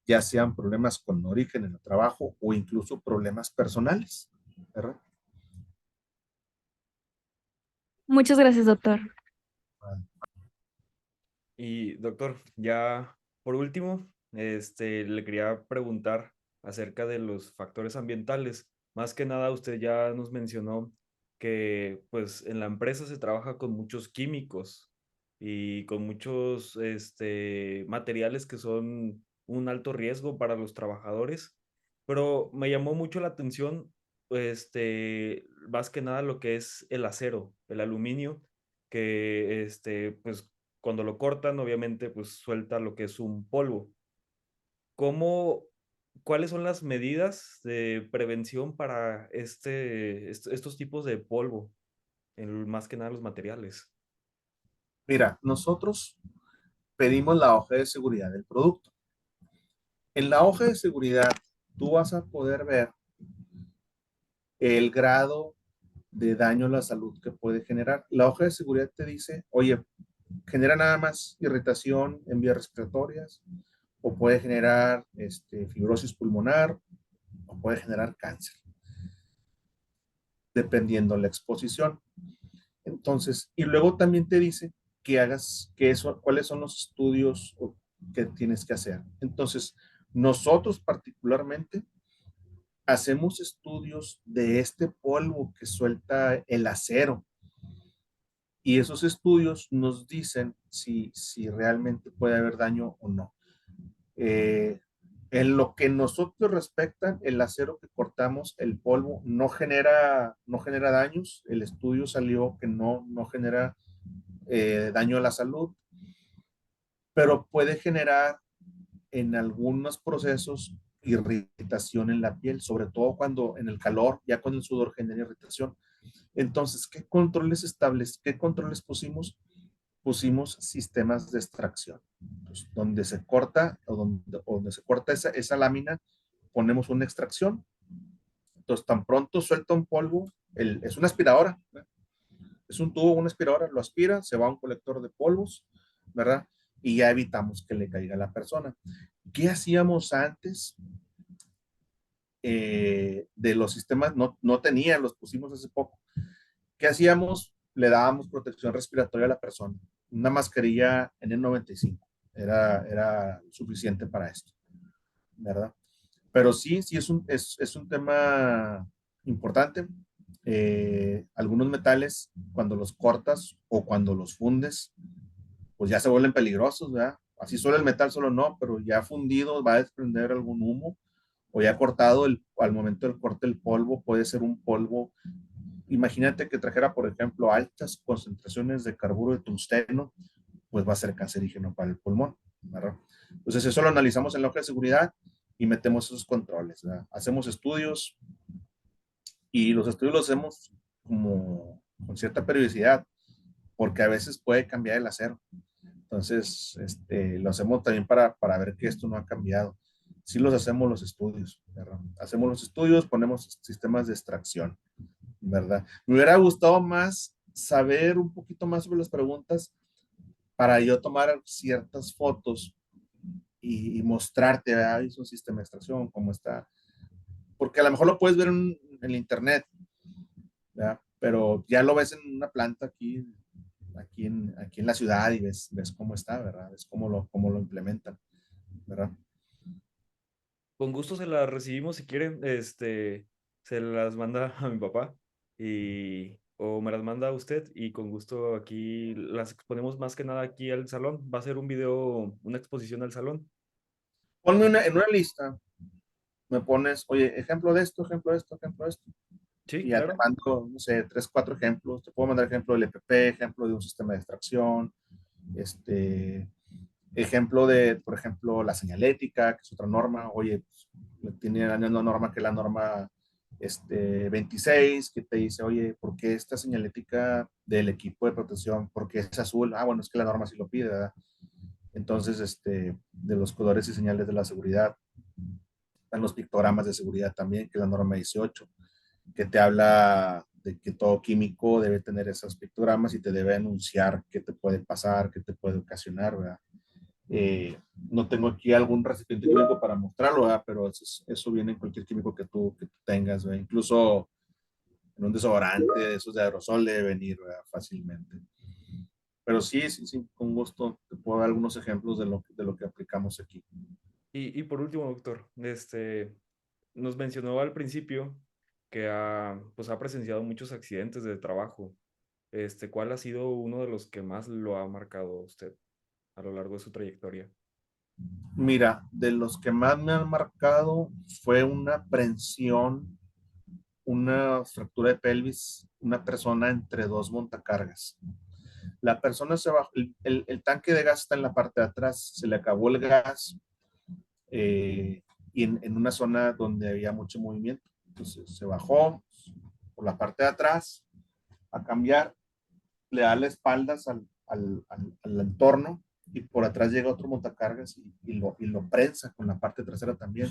ya sean problemas con origen en el trabajo o incluso problemas personales, ¿verdad? Muchas gracias, doctor. Y doctor, ya por último, le quería preguntar acerca de los factores ambientales. Más que nada, usted ya nos mencionó que pues en la empresa se trabaja con muchos químicos y con muchos materiales que son un alto riesgo para los trabajadores, pero me llamó mucho la atención, más que nada lo que es el acero, el aluminio, que pues cuando lo cortan, obviamente, pues suelta lo que es un polvo. ¿Cómo, cuáles son las medidas de prevención para estos tipos de polvo, más que nada los materiales? Mira, nosotros pedimos la hoja de seguridad del producto. En la hoja de seguridad, tú vas a poder ver el grado de daño a la salud que puede generar. La hoja de seguridad te dice, oye, genera nada más irritación en vías respiratorias, o puede generar fibrosis pulmonar, o puede generar cáncer, dependiendo de la exposición. Entonces, y luego también te dice que hagas, cuáles son los estudios que tienes que hacer. Entonces, nosotros particularmente hacemos estudios de este polvo que suelta el acero. Y esos estudios nos dicen si realmente puede haber daño o no. Eh, en lo que nosotros respecta, el acero que cortamos, el polvo, no genera daños. El estudio salió que no genera daño a la salud, pero puede generar en algunos procesos irritación en la piel, sobre todo cuando en el calor, ya cuando el sudor genera irritación. Entonces, ¿qué controles pusimos? Pusimos sistemas de extracción. Entonces, donde se corta donde se corta esa lámina, ponemos una extracción. Entonces, tan pronto suelta un polvo, es una aspiradora, ¿verdad? Es un tubo, una aspiradora, lo aspira, se va a un colector de polvos, ¿verdad? Y ya evitamos que le caiga a la persona. ¿Qué hacíamos antes? De los sistemas, no tenían, los pusimos hace poco. ¿Qué hacíamos? Le dábamos protección respiratoria a la persona. Una mascarilla N95 era suficiente para esto, ¿verdad? Pero sí es un tema importante. Algunos metales, cuando los cortas o cuando los fundes, pues ya se vuelven peligrosos, ¿verdad? Así solo el metal, solo no, pero ya fundido va a desprender algún humo, o ya cortado, al momento del corte el polvo puede ser un polvo. Imagínate que trajera, por ejemplo, altas concentraciones de carburo de tungsteno, pues va a ser cancerígeno para el pulmón, ¿verdad? Entonces eso lo analizamos en la hoja de seguridad y metemos esos controles, ¿verdad? Hacemos estudios y los estudios los hacemos como con cierta periodicidad, porque a veces puede cambiar el acero. Entonces, lo hacemos también para ver que esto no ha cambiado. Sí los hacemos los estudios, ¿verdad? Hacemos los estudios, ponemos sistemas de extracción, ¿verdad? Me hubiera gustado más saber un poquito más sobre las preguntas para yo tomar ciertas fotos y mostrarte, ¿verdad? Es un sistema de extracción, cómo está. Porque a lo mejor lo puedes ver en el internet, ¿verdad? Pero ya lo ves en una planta aquí en la ciudad y ves cómo está, ¿verdad? Ves cómo lo implementan, ¿verdad? Con gusto se las recibimos si quieren, se las manda a mi papá o me las manda a usted y con gusto aquí las exponemos más que nada aquí al salón. Va a ser un video, una exposición al salón. Ponme en una lista, me pones, oye, ejemplo de esto, ejemplo de esto, ejemplo de esto. Sí, Y ya te claro. mando, no sé, 3, 4 ejemplos. Te puedo mandar ejemplo del EPP, ejemplo de un sistema de extracción, ejemplo de, por ejemplo, la señalética, que es otra norma. Oye, pues, tiene la misma norma que la norma 26, que te dice, oye, ¿por qué esta señalética del equipo de protección? ¿Por qué es azul? Ah, bueno, es que la norma sí lo pide, ¿verdad? Entonces, de los colores y señales de la seguridad, están los pictogramas de seguridad también, que es la norma 18, que te habla de que todo químico debe tener esos pictogramas y te debe anunciar qué te puede pasar, qué te puede ocasionar, ¿verdad? No tengo aquí algún recipiente químico para mostrarlo, ¿verdad? Pero eso viene en cualquier químico que tú tengas, ¿verdad? Incluso en un desodorante de esos de aerosol debe venir, ¿verdad? Fácilmente. Pero sí, sí, sí, con gusto te puedo dar algunos ejemplos de lo que aplicamos aquí. Y por último, doctor, nos mencionó al principio que pues ha presenciado muchos accidentes de trabajo. ¿Cuál ha sido uno de los que más lo ha marcado a usted a lo largo de su trayectoria? Mira, de los que más me han marcado fue una prensión, una fractura de pelvis, una persona entre dos montacargas. La persona se bajó, el tanque de gas está en la parte de atrás, se le acabó el gas y en una zona donde había mucho movimiento. Entonces se bajó por la parte de atrás a cambiar, le da las espaldas al entorno y por atrás llega otro montacargas y lo prensa con la parte trasera también.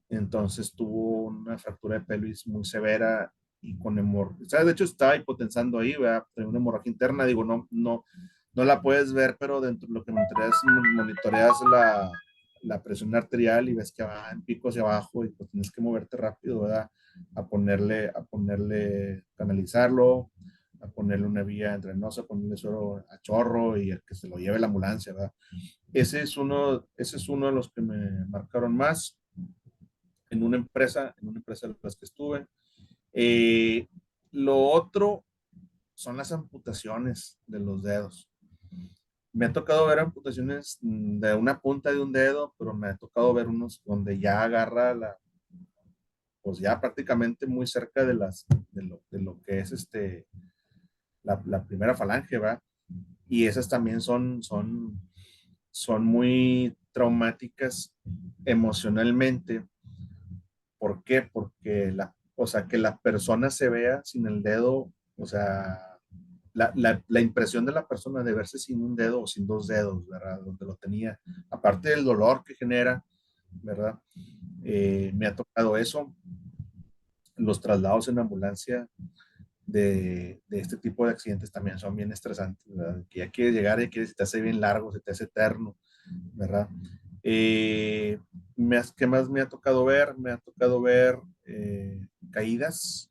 Entonces tuvo una fractura de pelvis muy severa y con hemorragia. O sea, de hecho estaba hipotensando ahí, ¿verdad? Tenía una hemorragia interna, digo, no la puedes ver, pero dentro de lo que monitoreas la presión arterial y ves que va en pico hacia abajo y pues tienes que moverte rápido, ¿verdad? Canalizarlo, a ponerle una vía entrenosa, ponerle suero a chorro y el que se lo lleve la ambulancia, ¿verdad? Ese es uno de los que me marcaron más en una empresa en las que estuve. Eh, lo otro son las amputaciones de los dedos. Me ha tocado ver amputaciones de una punta de un dedo, pero me ha tocado ver unos donde ya agarra pues ya prácticamente muy cerca de lo que es la primera falange, ¿va? Y esas también son muy traumáticas emocionalmente. ¿Por qué? Porque o sea, que la persona se vea sin el dedo, o sea, la impresión de la persona de verse sin un dedo o sin dos dedos, ¿verdad? Donde lo tenía, aparte del dolor que genera, ¿verdad? Me ha tocado eso, los traslados en ambulancia de este tipo de accidentes también son bien estresantes, ¿verdad? Que ya quieres llegar y quieres, se te hace bien largo, se te hace eterno, ¿verdad? Eh, ¿Qué más me ha tocado ver? Me ha tocado ver caídas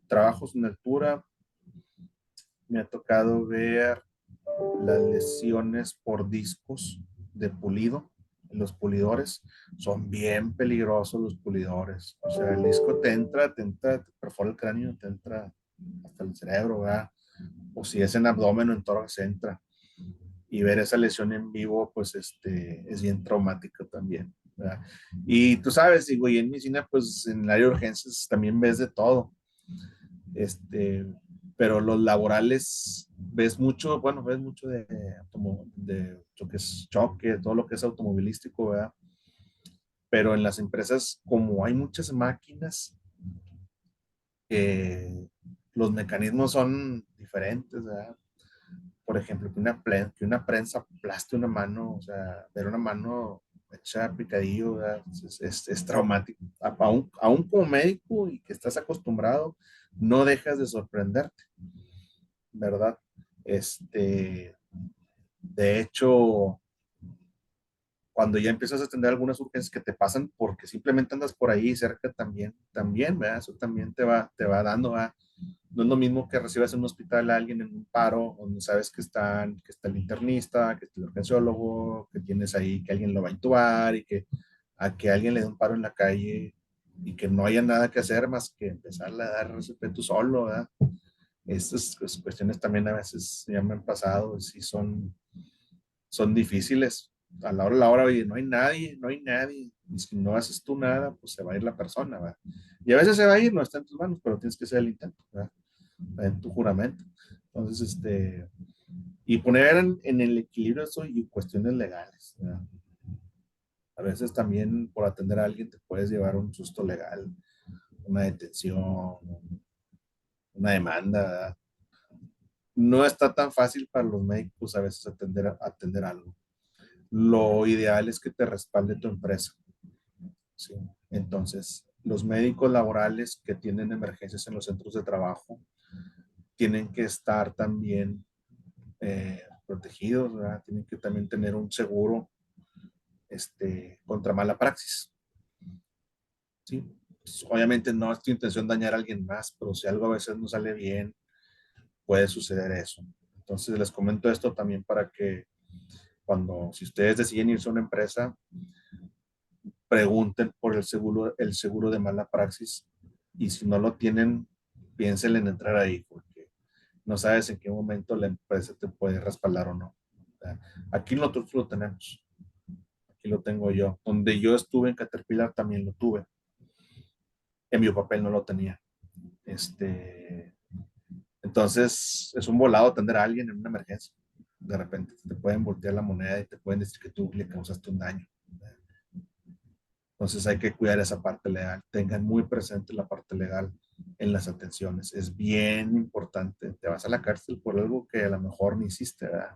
trabajos en altura, me ha tocado ver las lesiones por discos de pulido. Los pulidores son bien peligrosos los pulidores. O sea, el disco te perfora el cráneo, te entra hasta el cerebro, ¿verdad? O si es en abdomen o en tórax, entra. Y ver esa lesión en vivo, pues es bien traumático también, ¿verdad? Y tú sabes, digo, y en medicina, pues en el área de urgencias también ves de todo. Este, pero los laborales ves mucho, bueno, ves mucho de lo que es choque, todo lo que es automovilístico, ¿verdad? Pero en las empresas, como hay muchas máquinas, los mecanismos son diferentes, ¿verdad? Por ejemplo, que una prensa aplaste una mano, o sea, ver una mano hecha picadillo, ¿verdad? Es traumático. Aún como médico y que estás acostumbrado, no dejas de sorprenderte, ¿verdad? De hecho, cuando ya empiezas a tener algunas urgencias que te pasan porque simplemente andas por ahí cerca también, ¿verdad? Eso también te va dando, ¿verdad? No es lo mismo que recibas en un hospital a alguien en un paro, donde sabes que está el internista, que está el urgenciólogo, que tienes ahí, que alguien lo va a intubar y a que alguien le dé un paro en la calle y que no haya nada que hacer más que empezar a dar respeto solo, ¿verdad? Estas cuestiones también a veces ya me han pasado, sí son difíciles. A la hora, oye, no hay nadie. Y si no haces tú nada, pues se va a ir la persona, ¿verdad? Y a veces se va a ir, no está en tus manos, pero tienes que hacer el intento, ¿verdad? En tu juramento. Entonces, y poner en el equilibrio eso y cuestiones legales, ¿verdad? A veces también por atender a alguien te puedes llevar un susto legal una detención, una demanda, ¿verdad? No está tan fácil para los médicos a veces atender algo. Lo ideal es que te respalde tu empresa, ¿sí? Entonces, los médicos laborales que tienen emergencias en los centros de trabajo tienen que estar también protegidos, ¿verdad? Tienen que también tener un seguro contra mala praxis, ¿sí? Pues, obviamente no es tu intención dañar a alguien más, pero si algo a veces no sale bien, puede suceder eso. Entonces les comento esto también para que si ustedes deciden irse a una empresa, pregunten por el seguro de mala praxis, y si no lo tienen, piensen en entrar ahí, porque no sabes en qué momento la empresa te puede respaldar o no. Aquí nosotros lo tenemos, aquí lo tengo yo. Donde yo estuve en Caterpillar también lo tuve. En mi papel no lo tenía. Entonces, es un volado atender a alguien en una emergencia. De repente te pueden voltear la moneda y te pueden decir que tú le causaste un daño. Entonces hay que cuidar esa parte legal. Tengan muy presente la parte legal en las atenciones. Es bien importante. Te vas a la cárcel por algo que a lo mejor ni hiciste, ¿verdad?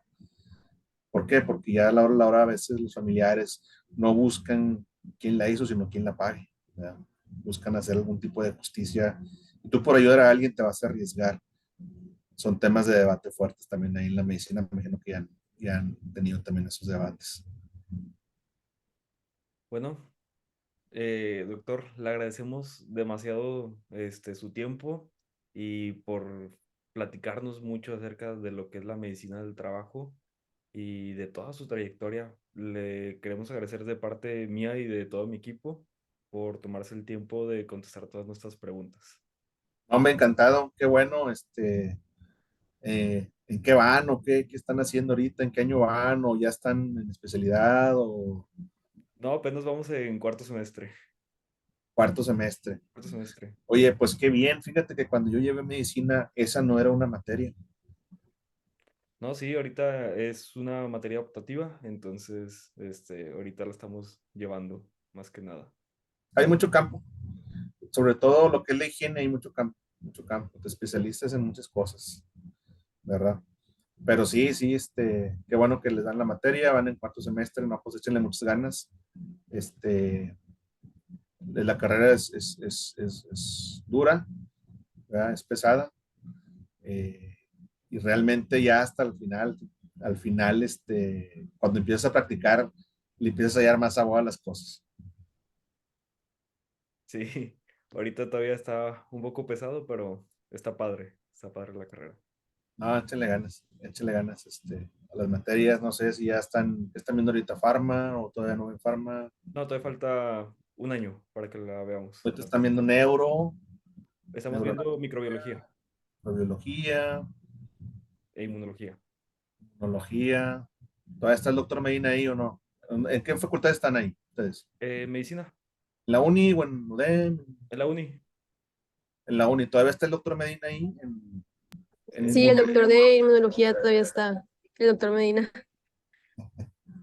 ¿Por qué? Porque ya a la hora a veces los familiares no buscan quién la hizo, sino quién la pague, ¿verdad? Buscan hacer algún tipo de justicia. Y tú por ayudar a alguien te vas a arriesgar. Son temas de debate fuertes también ahí en la medicina. Me imagino que ya han tenido también esos debates. Bueno, doctor, le agradecemos demasiado su tiempo y por platicarnos mucho acerca de lo que es la medicina del trabajo y de toda su trayectoria. Le queremos agradecer de parte mía y de todo mi equipo por tomarse el tiempo de contestar todas nuestras preguntas. Hombre, encantado. Qué bueno. ¿En qué van o qué están haciendo ahorita? ¿En qué año van? ¿O ya están en especialidad o No, apenas vamos en cuarto semestre. cuarto semestre? Cuarto semestre. Oye, pues qué bien. Fíjate que cuando yo llevé medicina, esa no era una materia. No, sí, ahorita es una materia optativa, entonces ahorita la estamos llevando más que nada. Hay mucho campo, sobre todo lo que es la higiene, hay mucho campo, mucho campo. Te especialistas en muchas cosas, ¿verdad? Pero sí, sí, qué bueno que les dan la materia, van en cuarto semestre, no, pues échenle muchas ganas. La carrera es dura, ¿verdad? Es pesada, eh, y realmente ya hasta al final, cuando empiezas a practicar, le empiezas a hallar más sabor a las cosas. Sí, ahorita todavía está un poco pesado, pero está padre la carrera. No, échenle ganas, a las materias. No sé si están viendo ahorita farma o todavía no ven farma. No, todavía falta un año para que la veamos. Ahorita están viendo Estamos viendo microbiología neurobiología, e inmunología. inmunología. ¿Todavía está el doctor Medina ahí o no? ¿En qué facultad están ahí ustedes? Medicina, ¿En la uni o en UDEM? en la uni. En la uni. ¿Todavía está el doctor Medina ahí? En Sí, el doctor inmunología. de inmunología todavía está, el doctor Medina.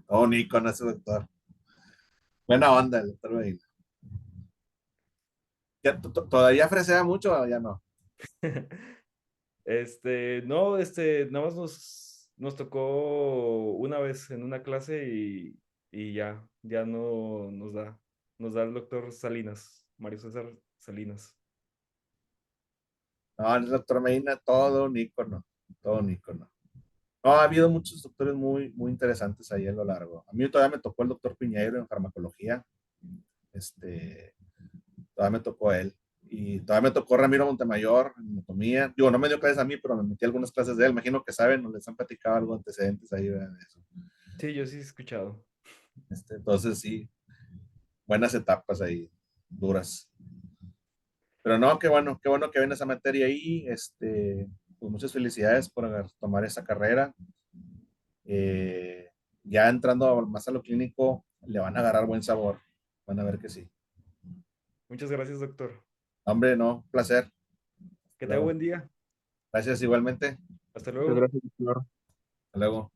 Oh, ni con ese doctor. Buena onda el doctor Medina. ¿Todavía fresea mucho o ya no? No, nada más nos tocó una vez en una clase y ya no nos da el doctor Salinas, Mario César Salinas. No, el doctor Medina, todo un ícono. Todo un ícono. No, ha habido muchos doctores muy, muy interesantes ahí a lo largo. A mí todavía me tocó el doctor Piñeiro en farmacología. Todavía me tocó él. Y todavía me tocó Ramiro Montemayor en anatomía. Digo, no me dio clases a mí, pero me metí a algunas clases de él. Imagino que saben, o les han platicado algo antecedentes ahí, ¿verdad? De eso. Sí, yo sí he escuchado. Entonces, sí, buenas etapas ahí, duras. Pero no, qué bueno que ven esa materia ahí. Pues muchas felicidades por tomar esa carrera. Eh, ya entrando más a lo clínico, le van a agarrar buen sabor. Van a ver que sí. Muchas gracias, doctor. Hombre, no, placer. Que tenga Luego. buen día. Gracias igualmente. Hasta Muchas luego. gracias, doctor. Hasta luego.